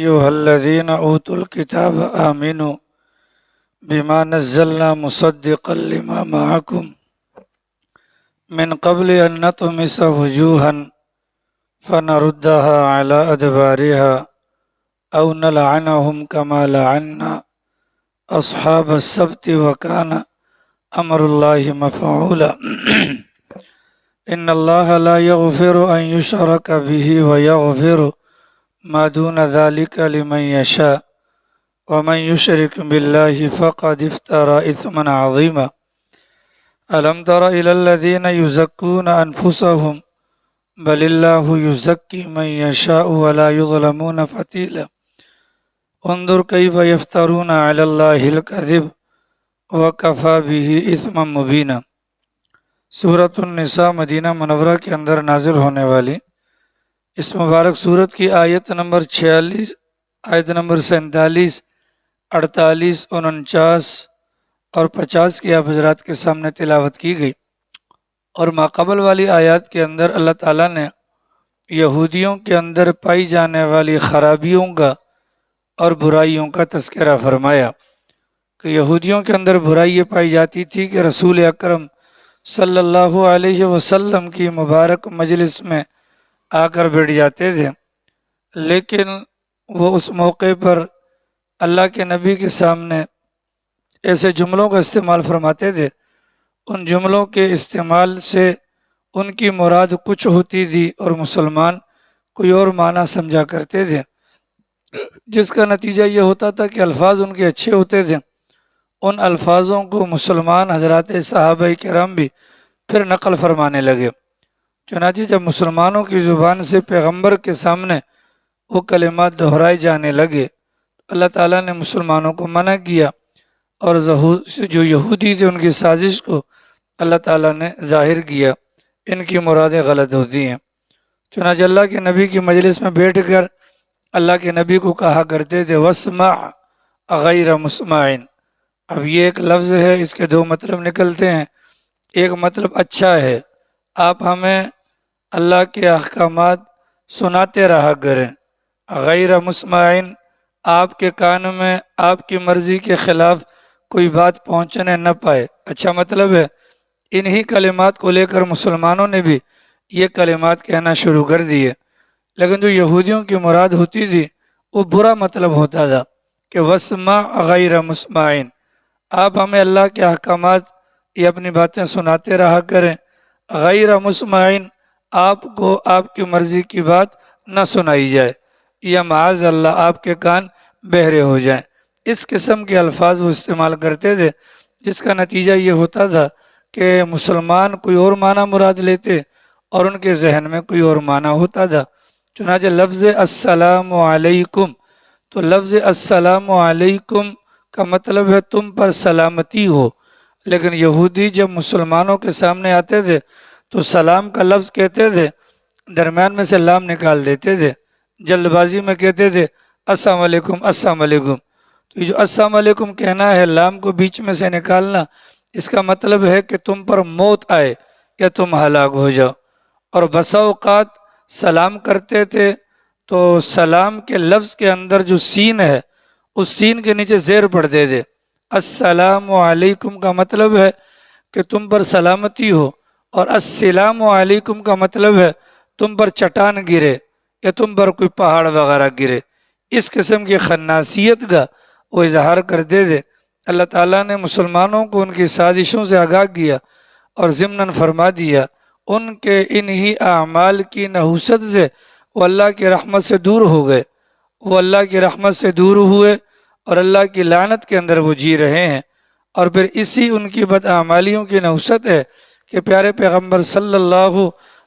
أيها الذين أوتوا الكتاب آمنوا بما نزلنا مصدقا لما معكم من قبل أن نطمس وجوها فنردها على أدبارها أو نلعنهم كما لعنا أصحاب السبت وكان أمر الله مفعولا إن الله لا يغفر أن يشرك به ويغفر ما دون ذلك لمن يشاء ومن يشرك بالله فقد افترى إثما عظيما ألم تر إلى الذين يزكون أنفسهم بل الله يزكي من يشاء ولا يظلمون فتيلا انظر كيف يفترون على الله الكذب وكفى به إثما مبينا۔ سورۃ النساء مدینہ منورہ کے اندر نازل ہونے والی اس مبارک سورت کی آیت نمبر 46، آیت نمبر 47، 48، 49 اور 50 کی آپ حضرات کے سامنے تلاوت کی گئی، اور ماقبل والی آیات کے اندر اللہ تعالیٰ نے یہودیوں کے اندر پائی جانے والی خرابیوں کا اور برائیوں کا تذکرہ فرمایا کہ یہودیوں کے اندر برائی یہ پائی جاتی تھی کہ رسول اکرم صلی اللہ علیہ وسلم کی مبارک مجلس میں آ کر بیٹھ جاتے تھے، لیکن وہ اس موقع پر اللہ کے نبی کے سامنے ایسے جملوں کا استعمال فرماتے تھے، ان جملوں کے استعمال سے ان کی مراد کچھ ہوتی تھی اور مسلمان کوئی اور معنی سمجھا کرتے تھے، جس کا نتیجہ یہ ہوتا تھا کہ الفاظ ان کے اچھے ہوتے تھے، ان الفاظوں کو مسلمان حضرات صحابہ کرام بھی پھر نقل فرمانے لگے۔ چنانچہ جب مسلمانوں کی زبان سے پیغمبر کے سامنے وہ کلمات دہرائے جانے لگے، اللہ تعالیٰ نے مسلمانوں کو منع کیا، اور جو یہودی تھے ان کی سازش کو اللہ تعالیٰ نے ظاہر کیا، ان کی مرادیں غلط ہوتی ہیں۔ چنانچہ اللہ کے نبی کی مجلس میں بیٹھ کر اللہ کے نبی کو کہا کرتے تھے وَاسْمَعْ غَيْرَ مُسْمَعٍ۔ اب یہ ایک لفظ ہے، اس کے دو مطلب نکلتے ہیں۔ ایک مطلب اچھا ہے، آپ ہمیں اللہ کے احکامات سناتے رہا کریں، غیر مسمعین، آپ کے کان میں آپ کی مرضی کے خلاف کوئی بات پہنچنے نہ پائے، اچھا مطلب ہے۔ انہی کلمات کو لے کر مسلمانوں نے بھی یہ کلمات کہنا شروع کر دیے، لیکن جو یہودیوں کی مراد ہوتی تھی وہ برا مطلب ہوتا تھا کہ وَاسْمَعْ غَيْرَ مُسْمَعٍ، آپ ہمیں اللہ کے احکامات یہ اپنی باتیں سناتے رہا کریں، غیر مسمعین، آپ کو آپ کی مرضی کی بات نہ سنائی جائے، یا معاذ اللہ آپ کے کان بہرے ہو جائیں۔ اس قسم کے الفاظ وہ استعمال کرتے تھے، جس کا نتیجہ یہ ہوتا تھا کہ مسلمان کوئی اور معنی مراد لیتے اور ان کے ذہن میں کوئی اور معنی ہوتا تھا۔ چنانچہ لفظ السلام علیکم، تو لفظ السلام علیکم کا مطلب ہے تم پر سلامتی ہو، لیکن یہودی جب مسلمانوں کے سامنے آتے تھے تو سلام کا لفظ کہتے تھے، درمیان میں سے لام نکال دیتے تھے، جلد بازی میں کہتے تھے السلام علیکم السلام علیکم۔ تو یہ جو السلام علیکم کہنا ہے، لام کو بیچ میں سے نکالنا، اس کا مطلب ہے کہ تم پر موت آئے یا تم ہلاک ہو جاؤ۔ اور بسا اوقات سلام کرتے تھے تو سلام کے لفظ کے اندر جو سین ہے اس سین کے نیچے زیر پڑھتے تھے۔ السلام علیکم کا مطلب ہے کہ تم پر سلامتی ہو، اور السلام علیکم کا مطلب ہے تم پر چٹان گرے یا تم پر کوئی پہاڑ وغیرہ گرے۔ اس قسم کی خناسیت کا وہ اظہار کرتے تھے۔ اللہ تعالیٰ نے مسلمانوں کو ان کی سازشوں سے آگاہ کیا اور ضمناً فرما دیا ان کے انہی اعمال کی نحوست سے وہ اللہ کی رحمت سے دور ہو گئے، وہ اللہ کی رحمت سے دور ہوئے اور اللہ کی لعنت کے اندر وہ جی رہے ہیں۔ اور پھر اسی ان کی بدعمالیوں کی نحوست ہے کہ پیارے پیغمبر صلی اللہ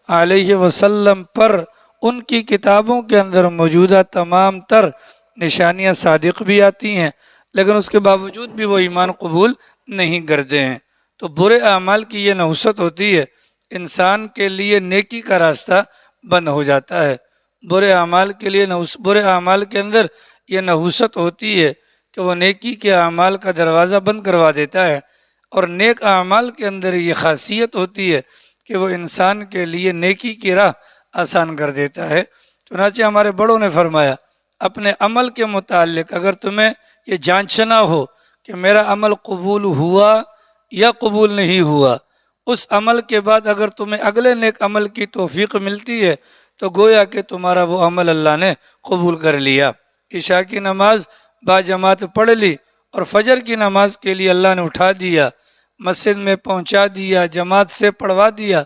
علیہ وسلم پر ان کی کتابوں کے اندر موجودہ تمام تر نشانیاں صادق بھی آتی ہیں، لیکن اس کے باوجود بھی وہ ایمان قبول نہیں کرتے ہیں۔ تو برے اعمال کی یہ نحوست ہوتی ہے، انسان کے لیے نیکی کا راستہ بند ہو جاتا ہے۔ برے اعمال کے لیے برے اعمال کے اندر یہ نحوست ہوتی ہے کہ وہ نیکی کے اعمال کا دروازہ بند کروا دیتا ہے، اور نیک اعمال کے اندر یہ خاصیت ہوتی ہے کہ وہ انسان کے لیے نیکی کی راہ آسان کر دیتا ہے۔ چنانچہ ہمارے بڑوں نے فرمایا اپنے عمل کے متعلق اگر تمہیں یہ جانچنا ہو کہ میرا عمل قبول ہوا یا قبول نہیں ہوا، اس عمل کے بعد اگر تمہیں اگلے نیک عمل کی توفیق ملتی ہے تو گویا کہ تمہارا وہ عمل اللہ نے قبول کر لیا۔ عشاء کی نماز با جماعت پڑھ لی اور فجر کی نماز کے لیے اللہ نے اٹھا دیا، مسجد میں پہنچا دیا، جماعت سے پڑھوا دیا،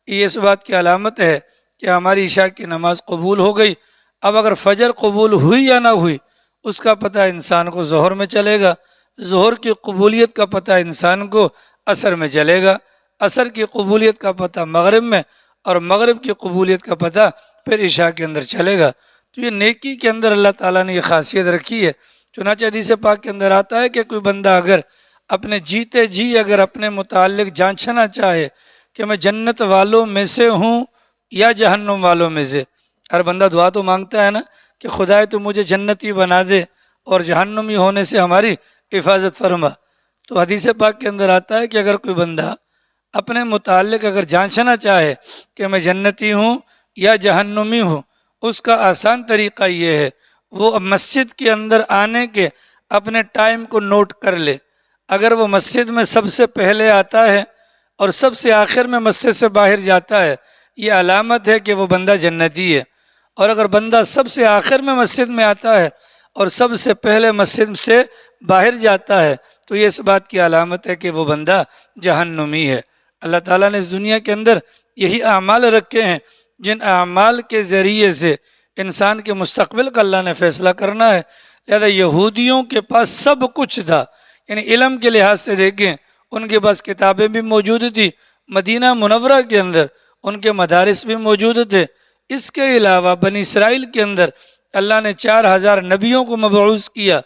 یہ اس بات کی علامت ہے کہ ہماری عشاء کی نماز قبول ہو گئی۔ اب اگر فجر قبول ہوئی یا نہ ہوئی اس کا پتہ انسان کو ظہر میں چلے گا، ظہر کی قبولیت کا پتہ انسان کو عصر میں چلے گا، عصر کی قبولیت کا پتہ مغرب میں، اور مغرب کی قبولیت کا پتہ پھر عشاء کے اندر چلے گا۔ تو یہ نیکی کے اندر اللہ تعالیٰ نے یہ خاصیت رکھی ہے۔ چنانچہ حدیث پاک کے اندر آتا ہے کہ کوئی بندہ اگر اپنے جیتے جی اگر اپنے متعلق جانچنا چاہے کہ میں جنت والوں میں سے ہوں یا جہنم والوں میں سے، ہر بندہ دعا تو مانگتا ہے نا کہ خدائے تو مجھے جنتی بنا دے اور جہنمی ہونے سے ہماری حفاظت فرما۔ تو حدیث پاک کے اندر آتا ہے کہ اگر کوئی بندہ اپنے متعلق اگر جانچنا چاہے کہ میں جنتی ہوں یا جہنمی ہوں، اس کا آسان طریقہ یہ ہے وہ مسجد کے اندر آنے کے اپنے ٹائم کو نوٹ کر لے۔ اگر وہ مسجد میں سب سے پہلے آتا ہے اور سب سے آخر میں مسجد سے باہر جاتا ہے، یہ علامت ہے کہ وہ بندہ جنتی ہے۔ اور اگر بندہ سب سے آخر میں مسجد میں آتا ہے اور سب سے پہلے مسجد سے باہر جاتا ہے تو یہ اس بات کی علامت ہے کہ وہ بندہ جہنمی ہے۔ اللہ تعالیٰ نے اس دنیا کے اندر یہی اعمال رکھے ہیں جن اعمال کے ذریعے سے انسان کے مستقبل کا اللہ نے فیصلہ کرنا ہے۔ لہذا یہودیوں کے پاس سب کچھ تھا، یعنی علم کے لحاظ سے دیکھیں ان کے پاس کتابیں بھی موجود تھیں، مدینہ منورہ کے اندر ان کے مدارس بھی موجود تھے۔ اس کے علاوہ بنی اسرائیل کے اندر اللہ نے 4000 نبیوں کو مبعوث کیا۔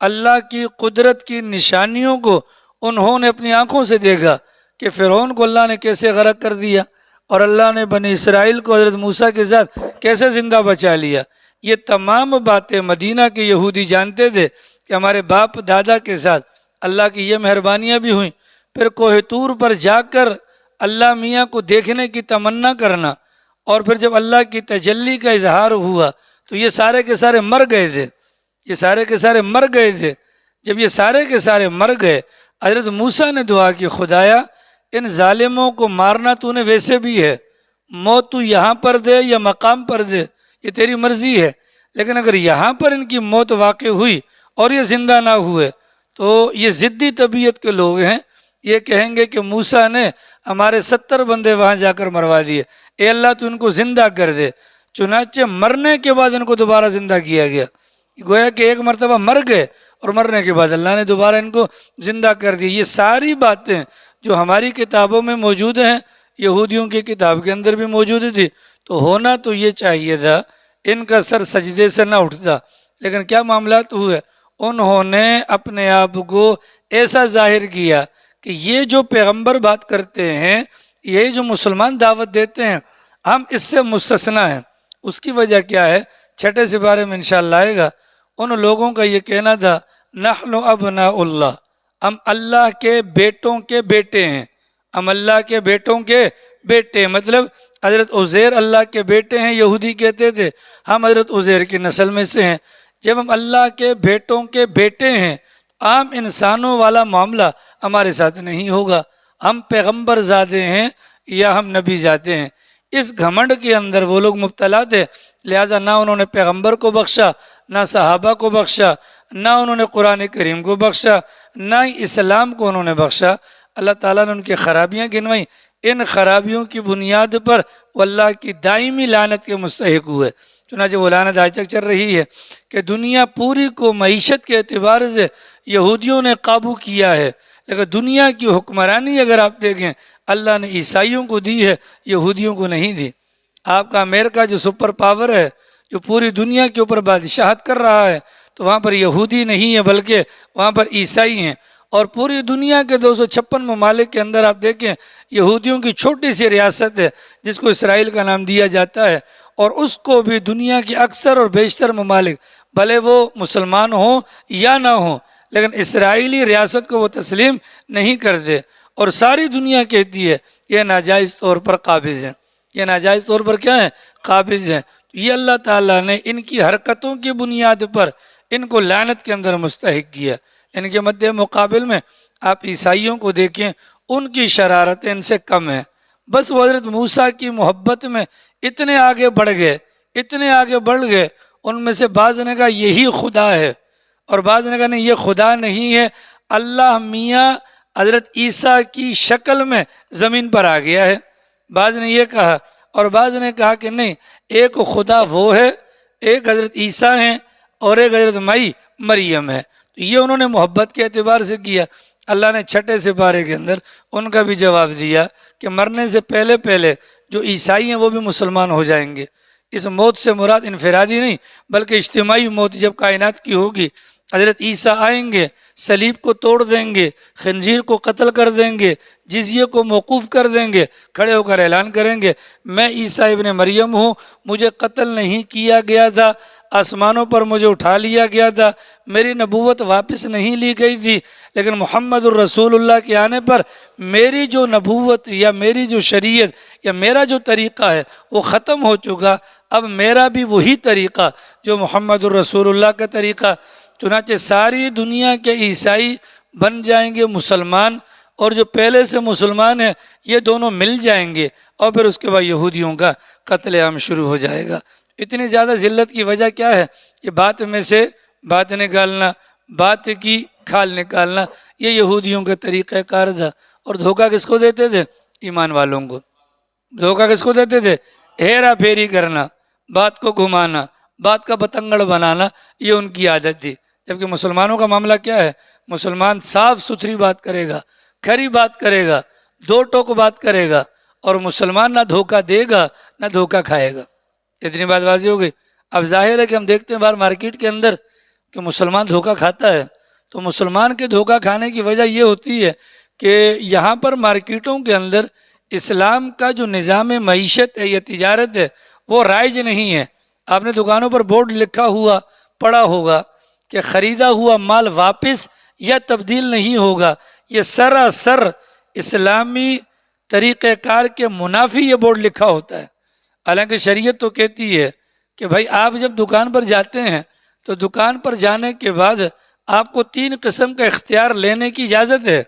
اللہ کی قدرت کی نشانیوں کو انہوں نے اپنی آنکھوں سے دیکھا کہ فرعون کو اللہ نے کیسے غرق کر دیا اور اللہ نے بنی اسرائیل کو حضرت موسیٰ کے ساتھ کیسے زندہ بچا لیا۔ یہ تمام باتیں مدینہ کے یہودی جانتے تھے کہ ہمارے باپ دادا کے ساتھ اللہ کی یہ مہربانیاں بھی ہوئیں۔ پھر کوہ طور پر جا کر اللہ میاں کو دیکھنے کی تمنا کرنا، اور پھر جب اللہ کی تجلی کا اظہار ہوا تو یہ سارے کے سارے مر گئے تھے، یہ سارے کے سارے مر گئے تھے۔ جب یہ سارے کے سارے مر گئے، حضرت موسیٰ نے دعا کی، خدایا ان ظالموں کو مارنا تو نے ویسے بھی ہے، موت تو یہاں پر دے یا مقام پر دے، یہ تیری مرضی ہے، لیکن اگر یہاں پر ان کی موت واقع ہوئی اور یہ زندہ نہ ہوئے تو یہ ضدی طبیعت کے لوگ ہیں، یہ کہیں گے کہ موسیٰ نے ہمارے 70 بندے وہاں جا کر مروا دیے، اے اللہ تو ان کو زندہ کر دے۔ چنانچہ مرنے کے بعد ان کو دوبارہ زندہ کیا گیا، گویا کہ ایک مرتبہ مر گئے اور مرنے کے بعد اللہ نے دوبارہ ان کو زندہ کر دی۔ یہ ساری باتیں جو ہماری کتابوں میں موجود ہیں یہودیوں کی کتاب کے اندر بھی موجود تھی، تو ہونا تو یہ چاہیے تھا ان کا سر سجدے سے نہ اٹھتا، لیکن کیا معاملات ہوئے، انہوں نے اپنے آپ کو ایسا ظاہر کیا کہ یہ جو پیغمبر بات کرتے ہیں، یہ جو مسلمان دعوت دیتے ہیں، ہم اس سے مستثنا ہیں۔ اس کی وجہ کیا ہے، چھٹے سپارے میں انشاءاللہ آئے گا۔ ان لوگوں کا یہ کہنا تھا نحن ابناء اللہ، ہم اللہ کے بیٹوں کے بیٹے ہیں، ہم اللہ کے بیٹوں کے بیٹے ہیں، مطلب حضرت عزیر اللہ کے بیٹے ہیں، یہودی کہتے تھے، ہم حضرت عزیر کی نسل میں سے ہیں۔ جب ہم اللہ کے بیٹوں کے بیٹے ہیں، عام انسانوں والا معاملہ ہمارے ساتھ نہیں ہوگا، ہم پیغمبر زادے ہیں یا ہم نبی زادے ہیں۔ اس گھمنڈ کے اندر وہ لوگ مبتلا تھے، لہٰذا نہ انہوں نے پیغمبر کو بخشا، نہ صحابہ کو بخشا، نہ انہوں نے قرآن کریم کو بخشا، نہ ہی اسلام کو انہوں نے بخشا۔ اللہ تعالیٰ نے ان کی خرابیاں گنوائیں، ان خرابیوں کی بنیاد پر وہ اللہ کی دائمی لعنت کے مستحق ہوئے۔ چنانچہ وہ لعنت آج تک چل رہی ہے کہ دنیا پوری کو معیشت کے اعتبار سے یہودیوں نے قابو کیا ہے، لیکن دنیا کی حکمرانی اگر آپ دیکھیں اللہ نے عیسائیوں کو دی ہے، یہودیوں کو نہیں دی۔ آپ کا امریکہ جو سپر پاور ہے، جو پوری دنیا کے اوپر بادشاہت کر رہا ہے، تو وہاں پر یہودی نہیں ہے بلکہ وہاں پر عیسائی ہیں۔ اور پوری دنیا کے 256 ممالک کے اندر آپ دیکھیں یہودیوں کی چھوٹی سی ریاست ہے جس کو اسرائیل کا نام دیا جاتا ہے، اور اس کو بھی دنیا کے اکثر اور بیشتر ممالک بھلے وہ مسلمان ہوں یا نہ ہوں لیکن اسرائیلی ریاست کو وہ تسلیم نہیں کرتے، اور ساری دنیا کہتی ہے یہ ناجائز طور پر قابض ہیں، یہ ناجائز طور پر کیا ہیں، قابض ہیں۔ یہ اللہ تعالیٰ نے ان کی حرکتوں کی بنیاد پر ان کو لعنت کے اندر مستحق کیا۔ ان کے مد مقابل میں آپ عیسائیوں کو دیکھیں، ان کی شرارتیں ان سے کم ہیں، بس وہ حضرت موسیٰ کی محبت میں اتنے آگے بڑھ گئے، اتنے آگے بڑھ گئے۔ ان میں سے بعض نے کہا یہی خدا ہے، اور بعض نے کہا نہیں یہ خدا نہیں ہے، اللہ میاں حضرت عیسیٰ کی شکل میں زمین پر آ گیا ہے، بعض نے یہ کہا، اور بعض نے کہا کہ نہیں ایک خدا وہ ہے، ایک حضرت عیسیٰ ہیں اور ایک حضرت مائی مریم ہے۔ تو یہ انہوں نے محبت کے اعتبار سے کیا۔ اللہ نے چھٹے سپارے کے اندر ان کا بھی جواب دیا کہ مرنے سے پہلے پہلے جو عیسائی ہیں وہ بھی مسلمان ہو جائیں گے۔ اس موت سے مراد انفرادی نہیں بلکہ اجتماعی موت جب کائنات کی ہوگی، حضرت عیسیٰ آئیں گے، صلیب کو توڑ دیں گے، خنزیر کو قتل کر دیں گے، جزیے کو موقوف کر دیں گے، کھڑے ہو کر اعلان کریں گے میں عیسیٰ ابن مریم ہوں، مجھے قتل نہیں کیا گیا تھا، آسمانوں پر مجھے اٹھا لیا گیا تھا، میری نبوت واپس نہیں لی گئی تھی، لیکن محمد الرسول اللہ کے آنے پر میری جو نبوت یا میری جو شریعت یا میرا جو طریقہ ہے وہ ختم ہو چکا، اب میرا بھی وہی طریقہ جو محمد الرسول اللہ کا طریقہ۔ چنانچہ ساری دنیا کے عیسائی بن جائیں گے مسلمان، اور جو پہلے سے مسلمان ہیں یہ دونوں مل جائیں گے، اور پھر اس کے بعد یہودیوں کا قتل عام شروع ہو جائے گا۔ اتنی زیادہ ذلت کی وجہ کیا ہے؟ یہ بات میں سے بات نکالنا، بات کی کھال نکالنا، یہ یہودیوں کا طریقہ کار تھا۔ اور دھوکہ کس کو دیتے تھے؟ ایمان والوں کو۔ دھوکہ کس کو دیتے تھے؟ ہیرا پھیری کرنا، بات کو گھمانا، بات کا بتنگڑ بنانا، یہ ان کی عادت تھی۔ جبکہ مسلمانوں کا معاملہ کیا ہے؟ مسلمان صاف ستھری بات کرے گا، کھری بات کرے گا، دو ٹوک بات کرے گا، اور مسلمان نہ دھوکہ دے گا نہ دھوکہ کھائے گا۔ اتنی بات واضح ہو گئی۔ اب ظاہر ہے کہ ہم دیکھتے ہیں باہر مارکیٹ کے اندر کہ مسلمان دھوکہ کھاتا ہے، تو مسلمان کے دھوکہ کھانے کی وجہ یہ ہوتی ہے کہ یہاں پر مارکیٹوں کے اندر اسلام کا جو نظام معیشت ہے یا تجارت ہے وہ رائج نہیں ہے۔ آپ نے دکانوں پر بورڈ لکھا ہوا پڑھا ہوگا کہ خریدا ہوا مال واپس یا تبدیل نہیں ہوگا، یہ سراسر اسلامی طریقہ کار کے منافی یہ بورڈ لکھا ہوتا ہے۔ حالانکہ شریعت تو کہتی ہے کہ بھائی آپ جب دکان پر جاتے ہیں تو دکان پر جانے کے بعد آپ کو 3 قسم کا اختیار لینے کی اجازت ہے۔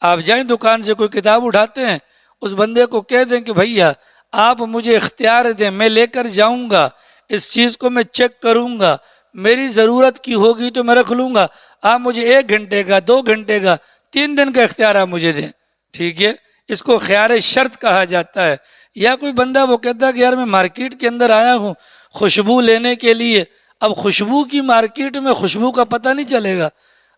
آپ جائیں دکان سے کوئی کتاب اٹھاتے ہیں، اس بندے کو کہہ دیں کہ بھیا آپ مجھے اختیار دیں، میں لے کر جاؤں گا، اس چیز کو میں چیک کروں گا، میری ضرورت کی ہوگی تو میں رکھ لوں گا، آپ مجھے 1 گھنٹے کا، 2 گھنٹے کا، 3 دن کا اختیار آپ مجھے دیں، ٹھیک ہے؟ اس کو خیار شرط کہا جاتا ہے۔ یا کوئی بندہ وہ کہتا ہے کہ یار میں مارکیٹ کے اندر آیا ہوں خوشبو لینے کے لیے، اب خوشبو کی مارکیٹ میں خوشبو کا پتہ نہیں چلے گا،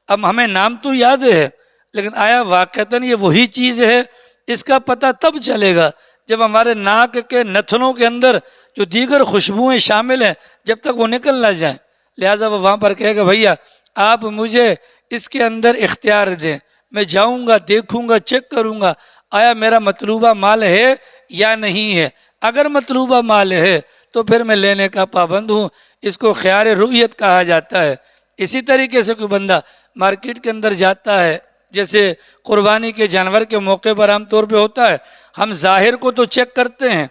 اب ہمیں نام تو یاد ہے لیکن آیا واقعتاً یہ وہی چیز ہے؟ اس کا پتہ تب چلے گا جب ہمارے ناک کے نتھنوں کے اندر جو دیگر خوشبوئیں شامل ہیں جب تک وہ نکل نہ جائیں۔ لہٰذا وہ وہاں پر کہے گا بھیا آپ مجھے اس کے اندر اختیار دیں، میں جاؤں گا، دیکھوں گا، چیک کروں گا آیا میرا مطلوبہ مال ہے یا نہیں ہے، اگر مطلوبہ مال ہے تو پھر میں لینے کا پابند ہوں۔ اس کو خیار رؤیت کہا جاتا ہے۔ اسی طریقے سے کوئی بندہ مارکیٹ کے اندر جاتا ہے، جیسے قربانی کے جانور کے موقع پر عام طور پہ ہوتا ہے، ہم ظاہر کو تو چیک کرتے ہیں،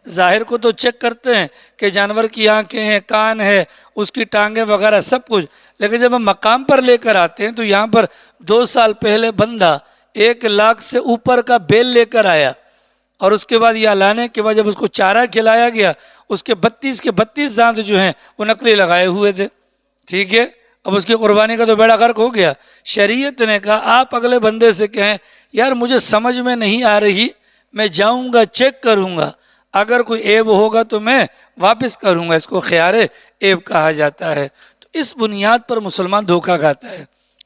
ظاہر کو تو چیک کرتے ہیں کہ جانور کی آنکھیں ہیں، کان ہے، اس کی ٹانگیں وغیرہ سب کچھ، لیکن جب ہم مقام پر لے کر آتے ہیں تو یہاں پر 2 سال پہلے بندہ 1 لاکھ سے اوپر کا بیل لے کر آیا، اور اس کے بعد یہ لانے کے بعد جب اس کو چارہ کھلایا گیا اس کے 32 کے 32 دانت جو ہیں وہ نقلی لگائے ہوئے تھے، ٹھیک ہے؟ اب اس کی قربانی کا تو بیڑا غرق ہو گیا۔ شریعت نے کہا آپ اگلے بندے سے کہیں یار مجھے سمجھ میں نہیں آ رہی، میں جاؤں گا، چیک کروں گا، اگر کوئی عیب ہوگا تو میں واپس کروں گا۔ اس کو خیار عیب کہا جاتا ہے۔ تو اس بنیاد پر مسلمان دھوکہ کھاتا ہے،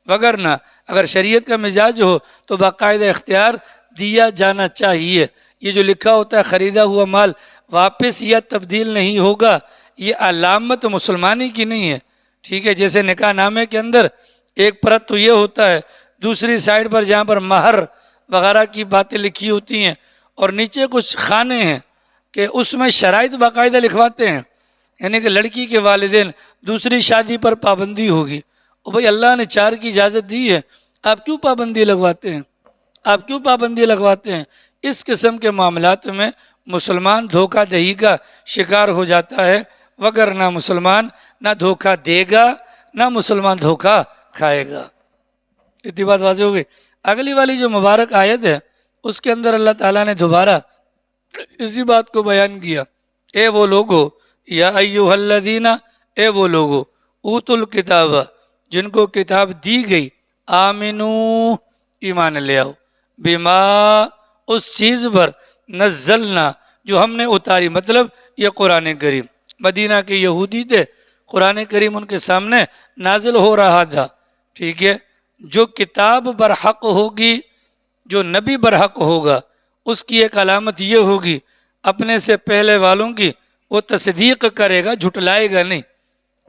وگرنہ اگر شریعت کا مزاج ہو تو باقاعدہ اختیار دیا جانا چاہیے۔ یہ جو لکھا ہوتا ہے خریدا ہوا مال واپس یا تبدیل نہیں ہوگا، یہ علامت مسلمانی کی نہیں ہے، ٹھیک ہے؟ جیسے نکاح نامے کے اندر ایک پرت تو یہ ہوتا ہے، دوسری سائڈ پر جہاں پر مہر وغیرہ کی باتیں لکھی ہوتی ہیں اور نیچے کچھ خانے ہیں کہ اس میں شرائط باقاعدہ لکھواتے ہیں، یعنی کہ لڑکی کے والدین دوسری شادی پر پابندی ہوگی۔ اور بھائی اللہ نے 4 کی اجازت دی ہے، آپ کیوں پابندی لگواتے ہیں؟ آپ کیوں پابندی لگواتے ہیں؟ اس قسم کے معاملات میں مسلمان دھوکہ دہی کا شکار ہو جاتا ہے، وگرنہ مسلمان نہ دھوکہ دے گا نہ مسلمان دھوکہ کھائے گا۔ اتنی بات واضح ہو گئی۔ اگلی والی جو مبارک آیت ہے اس کے اندر اللہ تعالیٰ نے دوبارہ اسی بات کو بیان کیا، اے وہ لوگو، یا ایھا الذین، اے وہ لوگو، اوتوا الکتاب، جن کو کتاب دی گئی، آمنو، ایمان لے آؤ، بما، اس چیز پر، نزلنا، جو ہم نے اتاری، مطلب یہ قرآن کریم۔ مدینہ کے یہودی تھے، قرآن کریم ان کے سامنے نازل ہو رہا تھا، ٹھیک ہے۔ جو کتاب برحق ہوگی، جو نبی برحق ہوگا، اس کی ایک علامت یہ ہوگی، اپنے سے پہلے والوں کی وہ تصدیق کرے گا، جھٹلائے گا نہیں،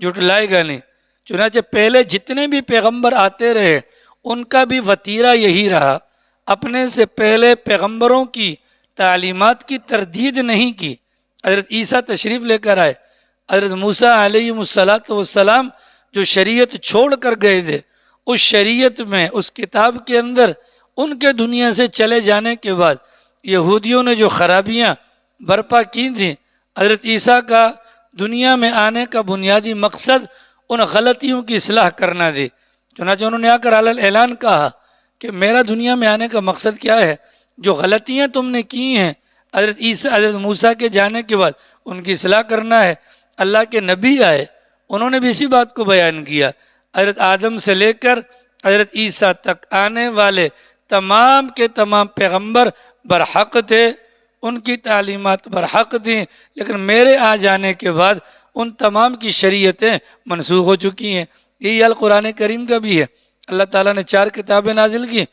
جھٹلائے گا نہیں۔ چنانچہ پہلے جتنے بھی پیغمبر آتے رہے ان کا بھی وتیرہ یہی رہا، اپنے سے پہلے پیغمبروں کی تعلیمات کی تردید نہیں کی۔ حضرت عیسیٰ تشریف لے کر آئے، حضرت موسیٰ علیہ السلام جو شریعت چھوڑ کر گئے تھے، اس شریعت میں، اس کتاب کے اندر ان کے دنیا سے چلے جانے کے بعد یہودیوں نے جو خرابیاں برپا کی تھیں، حضرت عیسیٰ کا دنیا میں آنے کا بنیادی مقصد ان غلطیوں کی اصلاح کرنا تھی۔ چنانچہ انہوں نے آ کر علی اعلان کہا کہ میرا دنیا میں آنے کا مقصد کیا ہے؟ جو غلطیاں تم نے کی ہیں حضرت موسیٰ کے جانے کے بعد ان کی اصلاح کرنا ہے۔ اللہ کے نبی آئے، انہوں نے بھی اسی بات کو بیان کیا۔ حضرت آدم سے لے کر حضرت عیسیٰ تک آنے والے تمام کے تمام پیغمبر برحق تھے، ان کی تعلیمات برحق تھیں، لیکن میرے آ جانے کے بعد ان تمام کی شریعتیں منسوخ ہو چکی ہیں۔ یہی حال قرآن کریم کا بھی ہے۔ اللہ تعالیٰ نے 4 کتابیں نازل کی،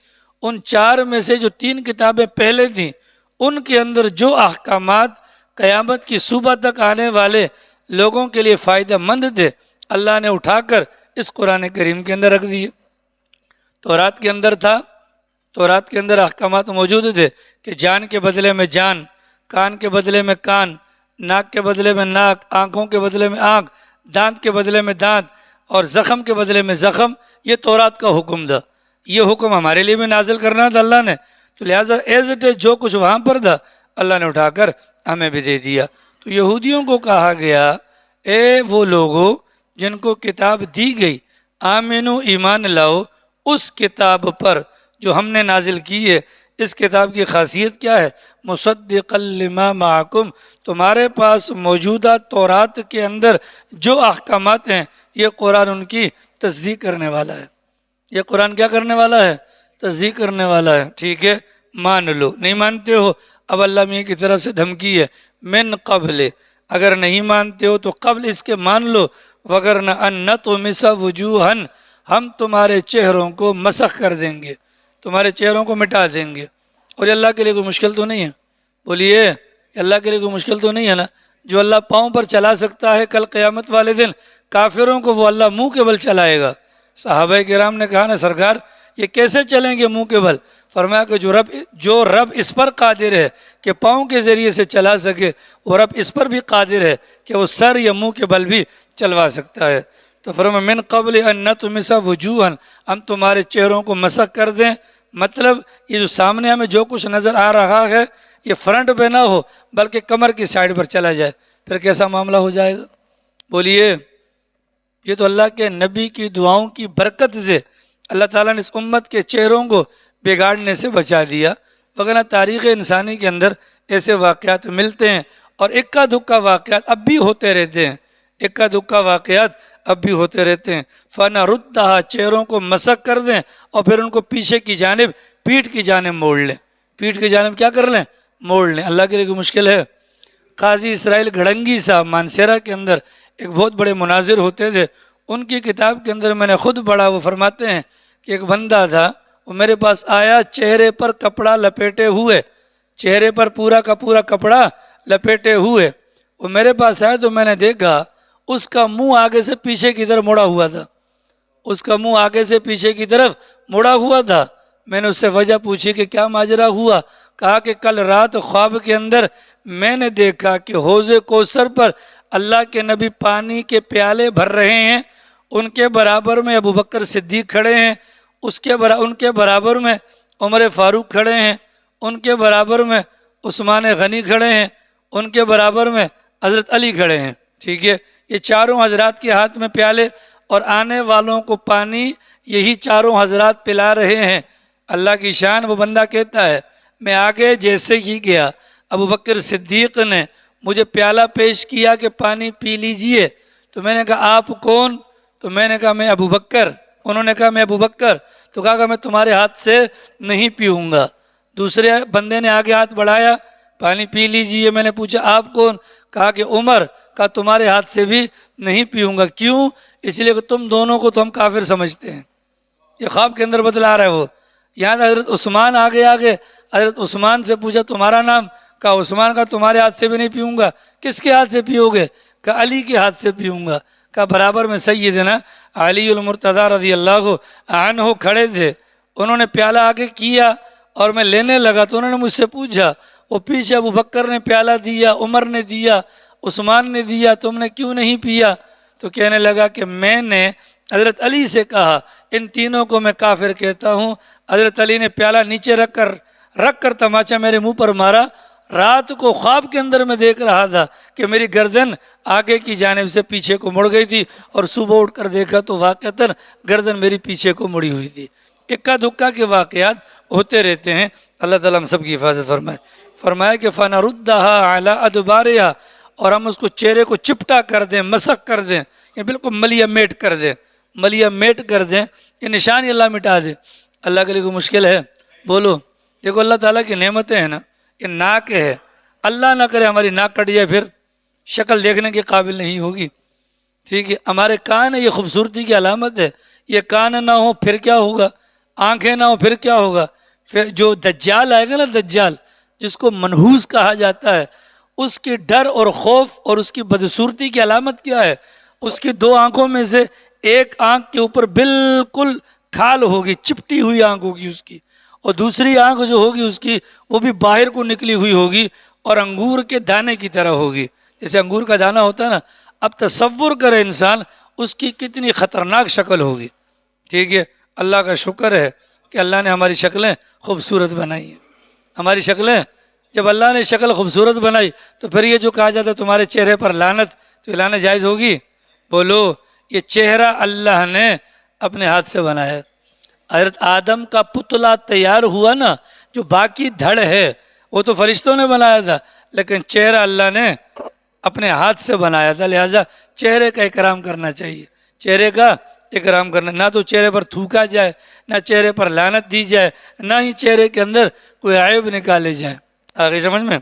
ان 4 میں سے جو 3 کتابیں پہلے تھیں ان کے اندر جو احکامات قیامت کی صبح تک آنے والے لوگوں کے لیے فائدہ مند تھے، اللہ نے اٹھا کر اس قرآن کریم کے اندر رکھ دیے۔ تورات کے اندر تھا، تورات کے اندر احکامات موجود تھے کہ جان کے بدلے میں جان، کان کے بدلے میں کان، ناک کے بدلے میں ناک، آنکھوں کے بدلے میں آنکھ، دانت کے بدلے میں دانت، اور زخم کے بدلے میں زخم۔ یہ تورات کا حکم تھا، یہ حکم ہمارے لیے بھی نازل کرنا تھا اللہ نے، تو لہٰذا ایز اٹ از جو کچھ وہاں پر تھا اللہ نے اٹھا کر ہمیں بھی دے دیا۔ تو یہودیوں کو کہا گیا، اے وہ لوگو جن کو کتاب دی گئی، آمنو، ایمان لاؤ اس کتاب پر جو ہم نے نازل کی ہے۔ اس کتاب کی خاصیت کیا ہے؟ مصدقا لما معکم، تمہارے پاس موجودہ تورات کے اندر جو احکامات ہیں یہ قرآن ان کی تصدیق کرنے والا ہے۔ یہ قرآن کیا کرنے والا ہے؟ تصدیق کرنے والا ہے، ٹھیک ہے۔ مان لو، نہیں مانتے ہو اب اللہ میاں کی طرف سے دھمکی ہے، من قبل، اگر نہیں مانتے ہو تو قبل اس کے مان لو، وگرنہ ان نطمس وجوہا، ہم تمہارے چہروں کو مسخ کر دیں گے، تمہارے چہروں کو مٹا دیں گے۔ اور یہ اللہ کے لیے کوئی مشکل تو نہیں ہے؟ بولیے، اللہ کے لیے کوئی مشکل تو نہیں ہے نا؟ جو اللہ پاؤں پر چلا سکتا ہے کل قیامت والے دن کافروں کو وہ اللہ منہ کے بل چلائے گا۔ صحابہ کرام نے کہا نا سرکار یہ کیسے چلیں گے منہ کے بل؟ فرمایا کہ جو رب اس پر قادر ہے کہ پاؤں کے ذریعے سے چلا سکے، وہ رب اس پر بھی قادر ہے کہ وہ سر یا منہ کے بل بھی چلوا سکتا ہے۔ تو فرمایا من قبل ان نطمس وجوہا، ہم تمہارے چہروں کو مسخ کر دیں، مطلب یہ جو سامنے ہمیں جو کچھ نظر آ رہا ہے یہ فرنٹ پہ نہ ہو بلکہ کمر کی سائڈ پر چلا جائے، پھر کیسا معاملہ ہو جائے گا؟ بولیے۔ یہ تو اللہ کے نبی کی دعاؤں کی برکت سے اللہ تعالیٰ نے اس امت کے چہروں کو بگاڑنے سے بچا دیا، وگرنہ تاریخ انسانی کے اندر ایسے واقعات ملتے ہیں، اور اکا دکا واقعات اب بھی ہوتے رہتے ہیں، اکا دکا واقعات اب بھی ہوتے رہتے ہیں۔ فَنَرُدَّهَا، چہروں کو مسخ کر دیں اور پھر ان کو پیچھے کی جانب، پیٹھ کی جانب موڑ لیں، پیٹھ کی جانب کیا کر لیں؟ موڑ لیں۔ اللہ کے لیے کوئی مشکل ہے؟ قاضی اسرائیل گھڑنگی صاحب مانسیرا کے اندر ایک بہت بڑے مناظر ہوتے تھے، ان کی کتاب کے اندر میں نے خود پڑھا، وہ فرماتے ہیں کہ ایک بندہ تھا، وہ میرے پاس آیا چہرے پر کپڑا لپیٹے ہوئے، چہرے پر پورا کا پورا کپڑا لپیٹے ہوئے، وہ میرے پاس آیا تو میں نے دیکھا اس کا منہ آگے سے پیچھے کی طرف مڑا ہوا تھا، اس کا منہ آگے سے پیچھے کی طرف مڑا ہوا تھا۔ میں نے اس سے وجہ پوچھی کہ کیا ماجرا ہوا؟ کہا کہ کل رات خواب کے اندر میں نے دیکھا کہ حوض کوثر پر اللہ کے نبی پانی کے پیالے بھر رہے ہیں، ان کے برابر میں ابو بکر صدیق کھڑے ہیں، ان کے برابر میں عمر فاروق کھڑے ہیں، ان کے برابر میں عثمان غنی کھڑے ہیں، ان کے برابر میں حضرت علی کھڑے ہیں۔ ٹھیک ہے، یہ چاروں حضرات کے ہاتھ میں پیالے اور آنے والوں کو پانی یہی چاروں حضرات پلا رہے ہیں۔ اللہ کی شان، وہ بندہ کہتا ہے میں آگے جیسے ہی گیا، ابو بکر صدیق نے مجھے پیالہ پیش کیا کہ پانی پی لیجئے، تو میں نے کہا آپ کون؟ تو میں نے کہا میں ابو بکر۔ انہوں نے کہا میں ابو بکر، تو کہا کہ میں تمہارے ہاتھ سے نہیں پیوں گا۔ دوسرے بندے نے آگے ہاتھ بڑھایا، پانی پی لیجئے۔ میں نے پوچھا آپ کون؟ کہا کہ عمر۔ کہا تمہارے ہاتھ سے بھی نہیں پیوں گا۔ کیوں؟ اس لیے کہ تم دونوں کو تو ہم کافر سمجھتے ہیں۔ یہ خواب کے اندر بتلا رہا ہے وہ۔ یہاں حضرت عثمان آگے حضرت عثمان سے پوچھا تمہارا نام؟ کہا عثمان۔ کا تمہارے ہاتھ سے بھی نہیں پیوں گا۔ کس کے ہاتھ سے پیو گے؟ کہا علی کے ہاتھ سے پیوں گا۔ کہا برابر میں سیدنا علی المرتضیٰ رضی اللہ عنہ کھڑے تھے، انہوں نے پیالہ آگے کیا اور میں لینے لگا تو انہوں نے مجھ سے پوچھا، وہ پیچھے ابو بکر نے پیالہ دیا، عمر نے دیا، عثمان نے دیا، تم نے کیوں نہیں پیا؟ تو کہنے لگا کہ میں نے حضرت علی سے کہا ان تینوں کو میں کافر کہتا ہوں۔ حضرت علی نے پیالہ نیچے رکھ کر تماچا میرے منہ پر مارا۔ رات کو خواب کے اندر میں دیکھ رہا تھا کہ میری گردن آگے کی جانب سے پیچھے کو مڑ گئی تھی، اور صبح اٹھ کر دیکھا تو واقعتاً گردن میری پیچھے کو مڑی ہوئی تھی۔ اکا دکا کے واقعات ہوتے رہتے ہیں۔ اللہ تعالیٰ ہم سب کی حفاظت فرمائے۔ فرمایا کہ فَنَرُدَّهَا عَلَىٰ أَدْبَارِهَا، اور ہم اس کو چہرے کو چپٹا کر دیں، مسخ کر دیں، یہ بالکل ملیا میٹ کر دیں، ملیا میٹ کر دیں، یہ نشانی اللہ مٹا دے۔ اللہ کے لیے کوئی مشکل ہے؟ بولو۔ دیکھو اللہ تعالیٰ کی نعمتیں ہیں نا، یہ ناک ہے، اللہ نہ کرے ہماری ناک کٹ جائے پھر شکل دیکھنے کے قابل نہیں ہوگی۔ ٹھیک ہے، ہمارے کان ہے، یہ خوبصورتی کی علامت ہے۔ یہ کان نہ ہو پھر کیا ہوگا؟ آنکھیں نہ ہو پھر کیا ہوگا؟ پھر جو دجال آئے گا نا، دجال جس کو منحوس کہا جاتا ہے، اس کی ڈر اور خوف اور اس کی بدصورتی کی علامت کیا ہے؟ اس کی دو آنکھوں میں سے ایک آنکھ کے اوپر بالکل کھال ہوگی، چپٹی ہوئی آنکھ ہوگی اس کی، اور دوسری آنکھ جو ہوگی اس کی وہ بھی باہر کو نکلی ہوئی ہوگی اور انگور کے دانے کی طرح ہوگی، جیسے انگور کا دانہ ہوتا ہے نا۔ اب تصور کرے انسان اس کی کتنی خطرناک شکل ہوگی۔ ٹھیک ہے، اللہ کا شکر ہے کہ اللہ نے ہماری شکلیں خوبصورت بنائی ہیں۔ ہماری شکلیں، جب اللہ نے شکل خوبصورت بنائی تو پھر یہ جو کہا جاتا ہے تمہارے چہرے پر لعنت، تو یہ لعنت جائز ہوگی؟ بولو۔ یہ چہرہ اللہ نے اپنے ہاتھ سے بنایا ہے۔ حضرت آدم کا پتلا تیار ہوا نا، جو باقی دھڑ ہے وہ تو فرشتوں نے بنایا تھا، لیکن چہرہ اللہ نے اپنے ہاتھ سے بنایا تھا، لہٰذا چہرے کا اکرام کرنا چاہیے۔ چہرے کا اکرام کرنا، نہ تو چہرے پر تھوکا جائے، نہ چہرے پر لعنت دی جائے، نہ ہی چہرے کے اندر کوئی عیب نکالے جائے۔ آگے سمجھ میں؟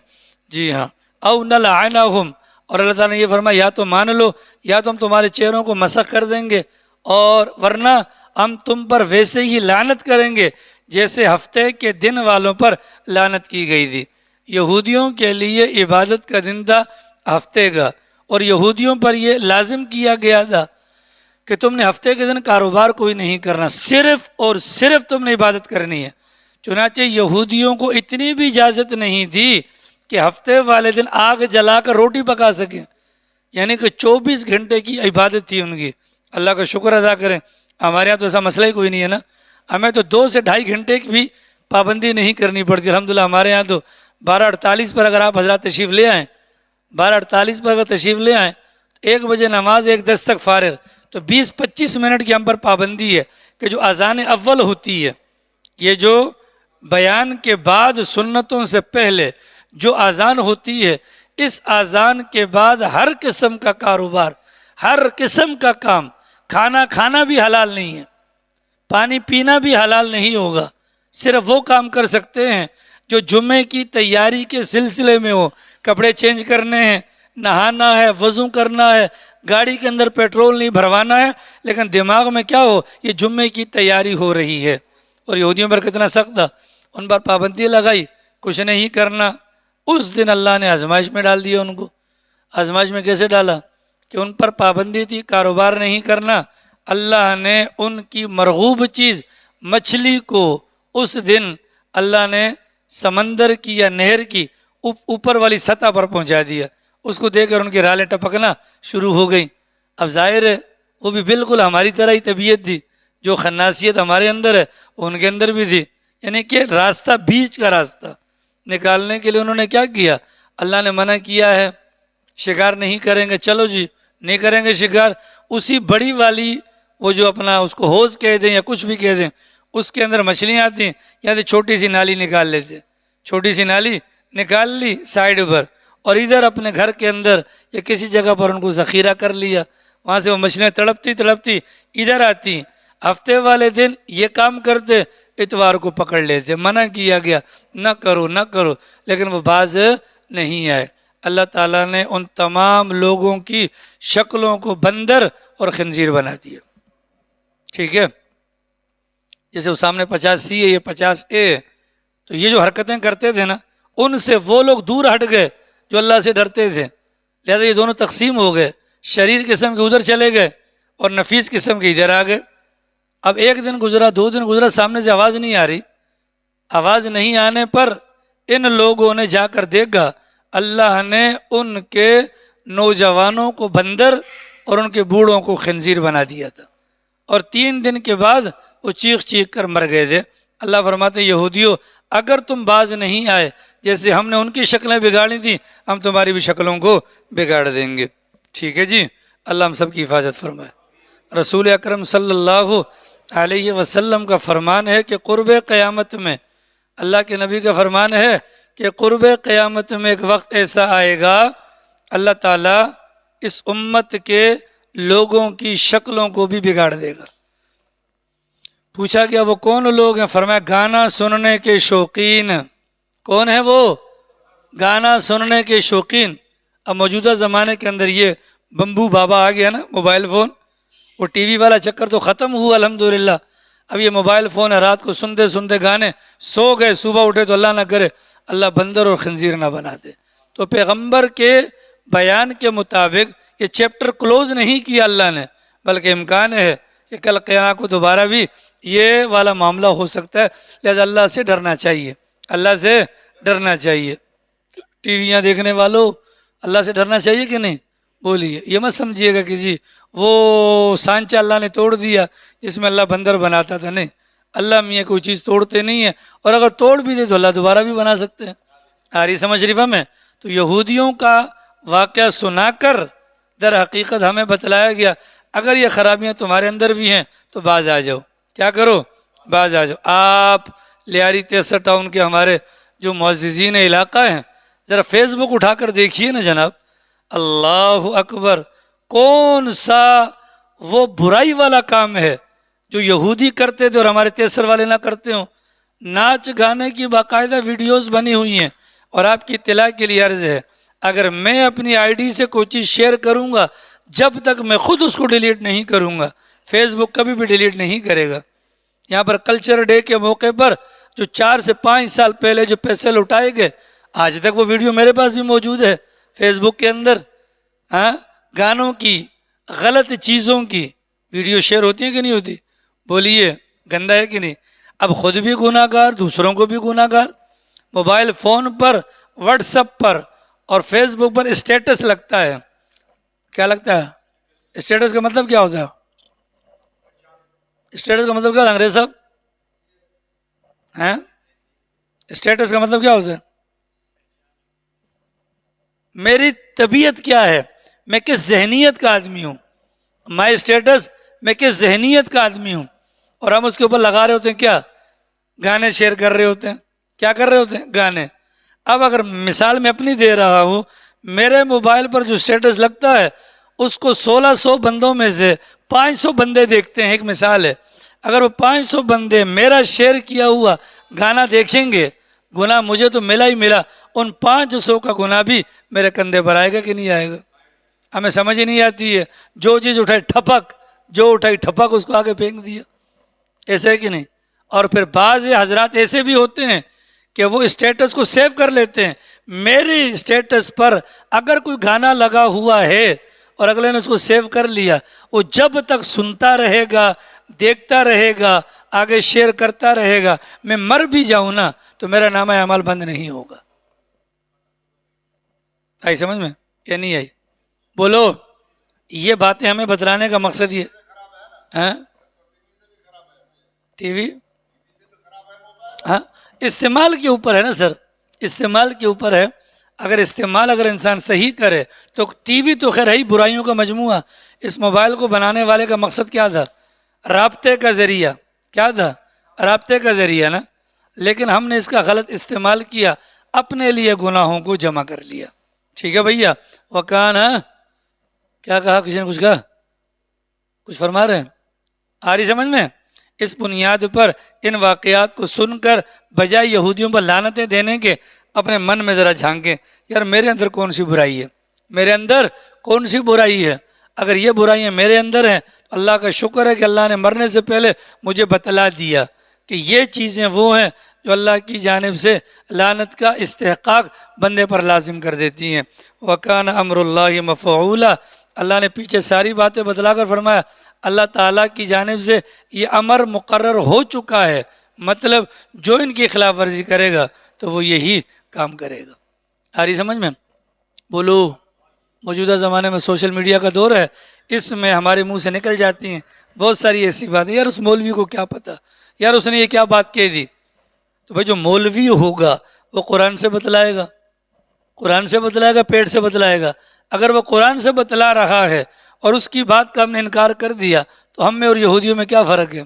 جی ہاں۔ او نلعنہم، اور اللہ تعالیٰ نے یہ فرمایا یا تو مان لو یا تو ہم تمہارے چہروں کو مسخ کر دیں گے، اور ورنہ ہم تم پر ویسے ہی لعنت کریں گے جیسے ہفتے کے دن والوں پر لعنت کی گئی تھی۔ یہودیوں کے لیے عبادت کا دن تھا ہفتے کا، اور یہودیوں پر یہ لازم کیا گیا تھا کہ تم نے ہفتے کے دن کاروبار کوئی نہیں کرنا، صرف اور صرف تم نے عبادت کرنی ہے۔ چنانچہ یہودیوں کو اتنی بھی اجازت نہیں تھی کہ ہفتے والے دن آگ جلا کر روٹی پکا سکیں، یعنی کہ 24 گھنٹے کی عبادت تھی ان کی۔ اللہ کا شکر ادا کریں، ہمارے یہاں تو ایسا مسئلہ ہی کوئی نہیں ہے نا، ہمیں تو 2 سے 2.5 گھنٹے کی بھی پابندی نہیں کرنی پڑتی الحمدللہ۔ ہمارے یہاں تو 12:48 پر اگر آپ حضرات تشریف لے آئیں، 12:48 پر اگر تشریف لے آئیں، 1 بجے نماز 1:10 تک فارغ، تو 20-25 منٹ کی ہم پر پابندی ہے کہ جو اذان اول ہوتی ہے، یہ جو بیان کے بعد سنتوں سے پہلے جو اذان ہوتی ہے، اس اذان کے بعد ہر قسم کا کاروبار، ہر قسم کا کام، کھانا کھانا بھی حلال نہیں ہے، پانی پینا بھی حلال نہیں ہوگا، صرف وہ کام کر سکتے ہیں جو جمعے کی تیاری کے سلسلے میں ہو۔ کپڑے چینج کرنے ہیں، نہانا ہے، وضو کرنا ہے، گاڑی کے اندر پیٹرول نہیں بھروانا ہے، لیکن دماغ میں کیا ہو، یہ جمعے کی تیاری ہو رہی ہے۔ اور یہودیوں پر کتنا سخت تھا، ان پر پابندی لگائی، کچھ نہیں کرنا۔ اس دن اللہ نے آزمائش میں ڈال دیا ان کو۔ آزمائش میں کیسے ڈالا؟ کہ ان پر پابندی تھی کاروبار نہیں کرنا، اللہ نے ان کی مرغوب چیز مچھلی کو اس دن اللہ نے سمندر کی یا نہر کی اوپر والی سطح پر پہنچا دیا، اس کو دیکھ کر ان کی رالیں ٹپکنا شروع ہو گئیں۔ اب ظاہر ہے وہ بھی بالکل ہماری طرح ہی طبیعت تھی، جو خناسیت ہمارے اندر ہے ان کے اندر بھی تھی، یعنی کہ راستہ بیچ کا راستہ نکالنے کے لیے انہوں نے کیا کیا؟ اللہ نے منع کیا ہے شکار نہیں کریں گے، چلو جی نہیں کریں گے شکار، اسی بڑی والی وہ جو اپنا اس کو ہوز کہہ دیں یا کچھ بھی کہہ دیں، اس کے اندر مچھلیاں آتی ہیں، یا تو چھوٹی سی نالی نکال لیتے، چھوٹی سی نالی نکال لی سائڈ پر، اور ادھر اپنے گھر کے اندر یا کسی جگہ پر ان کو ذخیرہ کر لیا، وہاں سے وہ مچھلیاں تڑپتی تڑپتی ادھر آتی. ہفتے والے دن یہ کام کرتے، اتوار کو پکڑ لیتے. منع کیا گیا نہ کرو نہ کرو، لیکن وہ باز نہیں آئے. اللہ تعالیٰ نے ان تمام لوگوں کی شکلوں کو بندر اور خنزیر بنا دیا. ٹھیک ہے، جیسے وہ سامنے 50C ہے، یہ 50A ہے، تو یہ جو حرکتیں کرتے تھے نا، ان سے وہ لوگ دور ہٹ گئے جو اللہ سے ڈرتے تھے، لہذا یہ دونوں تقسیم ہو گئے، شریر قسم کے ادھر چلے گئے اور نفیس قسم کے ادھر آ گئے. اب ایک دن گزرا، 2 دن گزرا، سامنے سے آواز نہیں آ رہی. آواز نہیں آنے پر ان لوگوں نے جا کر دیکھا، اللہ نے ان کے نوجوانوں کو بندر اور ان کے بوڑھوں کو خنزیر بنا دیا تھا، اور 3 دن کے بعد وہ چیخ چیخ کر مر گئے تھے. اللہ فرماتے ہیں یہودیوں اگر تم باز نہیں آئے، جیسے ہم نے ان کی شکلیں بگاڑی تھیں، ہم تمہاری بھی شکلوں کو بگاڑ دیں گے. ٹھیک ہے جی، اللہ ہم سب کی حفاظت فرمائے. رسول اکرم صلی اللہ علیہ وسلم کا فرمان ہے کہ قرب قیامت میں، اللہ کے نبی کا فرمان ہے کہ قرب قیامت میں ایک وقت ایسا آئے گا، اللہ تعالیٰ اس امت کے لوگوں کی شکلوں کو بھی بگاڑ دے گا. پوچھا گیا وہ کون لوگ ہیں؟ فرمایا گانا سننے کے شوقین. کون ہیں وہ؟ گانا سننے کے شوقین. اب موجودہ زمانے کے اندر یہ بمبو بابا آ گیا نا، موبائل فون، وہ ٹی وی والا چکر تو ختم ہوا الحمدللہ. اب یہ موبائل فون ہے، رات کو سنتے سنتے گانے، سو گئے، صبح اٹھے تو اللہ نہ کرے اللہ بندر اور خنزیر نہ بنا دے. تو پیغمبر کے بیان کے مطابق یہ چیپٹر کلوز نہیں کیا اللہ نے، بلکہ امکان ہے کہ کل قیامت کو دوبارہ بھی یہ والا معاملہ ہو سکتا ہے. لہذا اللہ سے ڈرنا چاہیے، اللہ سے ڈرنا چاہیے. ٹی ویاں دیکھنے والوں اللہ سے ڈرنا چاہیے کہ نہیں؟ بولیے. یہ مت سمجھیے گا کہ جی وہ سانچہ اللہ نے توڑ دیا جس میں اللہ بندر بناتا تھا. نہیں، اللہ میاں کوئی چیز توڑتے نہیں ہیں، اور اگر توڑ بھی دے تو اللہ دوبارہ بھی بنا سکتے ہیں. آ رہی سمجھ شریفہ میں؟ تو یہودیوں کا واقعہ سنا کر در حقیقت ہمیں بتلایا گیا اگر یہ خرابیاں تمہارے اندر بھی ہیں تو باز آ جاؤ. کیا کرو؟ باز آ جاؤ. آپ لیاری 63 ٹاؤن کے ہمارے جو معززین علاقہ ہیں، ذرا فیس بک اٹھا کر دیکھیے نا جناب، اللہ اکبر، کون سا وہ برائی والا کام ہے جو یہودی کرتے تھے اور ہمارے 63 والے نہ کرتے ہوں. ناچ گانے کی باقاعدہ ویڈیوز بنی ہوئی ہیں. اور آپ کی اطلاع کے لیے عرض ہے، اگر میں اپنی آئی ڈی سے کوئی چیز شیئر کروں گا، جب تک میں خود اس کو ڈیلیٹ نہیں کروں گا، فیس بک کبھی بھی ڈیلیٹ نہیں کرے گا. یہاں پر کلچر ڈے کے موقع پر جو 4 سے 5 سال پہلے جو پیسے لوٹائے گئے، آج تک وہ ویڈیو میرے پاس بھی موجود ہے فیس بک کے اندر. گانوں کی، غلط چیزوں کی ویڈیو شیئر ہوتی ہیں کہ نہیں ہوتی؟ بولیے، گندا ہے کہ نہیں؟ اب خود بھی گناہ گار، دوسروں کو بھی گناہ گار. موبائل فون پر، واٹس ایپ پر اور فیس بک پر اسٹیٹس لگتا ہے. کیا لگتا ہے؟ اسٹیٹس کا مطلب کیا ہوتا ہے؟ اسٹیٹس کا مطلب کیا ہے انگریز صاحب؟ اسٹیٹس کا مطلب کیا ہوتا ہے؟ میری طبیعت کیا ہے، میں کس ذہنیت کا آدمی ہوں. مائی اسٹیٹس، میں کس ذہنیت کا آدمی ہوں. اور ہم اس کے اوپر لگا رہے ہوتے ہیں کیا؟ گانے شیئر کر رہے ہوتے ہیں. کیا کر رہے ہوتے ہیں؟ گانے. اب اگر مثال میں اپنی دے رہا ہوں، میرے موبائل پر جو اسٹیٹس لگتا ہے اس کو 1600 بندوں میں سے 500 بندے دیکھتے ہیں. ایک مثال ہے، اگر وہ 500 بندے میرا شیئر کیا ہوا گانا دیکھیں گے، گناہ مجھے تو ملا ہی ملا، ان 500 کا گناہ بھی میرے کندھے پر آئے گا کہ نہیں آئے گا؟ ہمیں سمجھ ہی نہیں آتی ہے. جو چیز اٹھائی ٹھپک، جو اٹھائی ٹھپک اس کو آگے پھینک دیا. ایسے ہے کہ نہیں؟ اور پھر بعض حضرات ایسے بھی ہوتے ہیں کہ وہ اسٹیٹس کو سیو کر لیتے ہیں. میری اسٹیٹس پر اگر کوئی گانا لگا ہوا ہے اور اگلے نے اس کو سیو کر لیا، وہ جب تک سنتا رہے گا، دیکھتا رہے گا، آگے شیئر کرتا رہے گا، میں مر بھی جاؤں نا تو میرا نامہ اعمال بند نہیں ہوگا. آئی سمجھ میں یا نہیں آئی؟ بولو. یہ باتیں ہمیں بتلانے کا مقصد یہ ٹی وی استعمال کے اوپر ہے نا سر، استعمال کے اوپر ہے. اگر استعمال اگر انسان صحیح کرے تو ٹی وی تو خیر ہے ہی برائیوں کا مجموعہ. اس موبائل کو بنانے والے کا مقصد کیا تھا؟ رابطے کا ذریعہ. کیا تھا؟ رابطے کا ذریعہ نا. لیکن ہم نے اس کا غلط استعمال کیا، اپنے لیے گناہوں کو جمع کر لیا. ٹھیک ہے بھیا. وکانا کیا کہا؟ کسی نے کچھ کہا؟ کچھ فرما رہے ہیں؟ آ رہی سمجھ میں؟ اس بنیاد پر ان واقعات کو سن کر بجائے یہودیوں پر لعنتیں دینے کے اپنے من میں ذرا جھانکیں، یار میرے اندر کون سی برائی ہے؟ میرے اندر کون سی برائی ہے؟ اگر یہ برائیاں میرے اندر ہیں تو اللہ کا شکر ہے کہ اللہ نے مرنے سے پہلے مجھے بتلا دیا کہ یہ چیزیں وہ ہیں جو اللہ کی جانب سے لعنت کا استحقاق بندے پر لازم کر دیتی ہیں. وَكَانَ أَمْرُ اللَّهِ مَفْعُولًا. اللہ نے پیچھے ساری باتیں بتلا کر فرمایا اللہ تعالیٰ کی جانب سے یہ امر مقرر ہو چکا ہے. مطلب جو ان کی خلاف ورزی کرے گا تو وہ یہی کام کرے گا. آ رہی سمجھ میں؟ بولو. موجودہ زمانے میں سوشل میڈیا کا دور ہے، اس میں ہمارے منہ سے نکل جاتی ہیں بہت ساری ایسی باتیں، یار اس مولوی کو کیا پتہ، یار اس نے یہ کیا بات کہہ دی. تو بھائی جو مولوی ہوگا وہ قرآن سے بتلائے گا، قرآن سے بتلائے گا، پیٹ سے بتلائے گا. اگر وہ قرآن سے بتلا رہا ہے اور اس کی بات کا ہم نے انکار کر دیا تو ہم میں اور یہودیوں میں کیا فرق ہے؟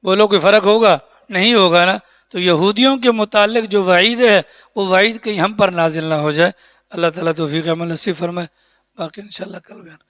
بولو کوئی فرق ہوگا؟ نہیں ہوگا نا. تو یہودیوں کے متعلق جو وعید ہے وہ وعید کہیں ہم پر نازل نہ ہو جائے. اللہ تعالیٰ توفیق عمل نصیب فرمائے. باقی انشاءاللہ کل بیان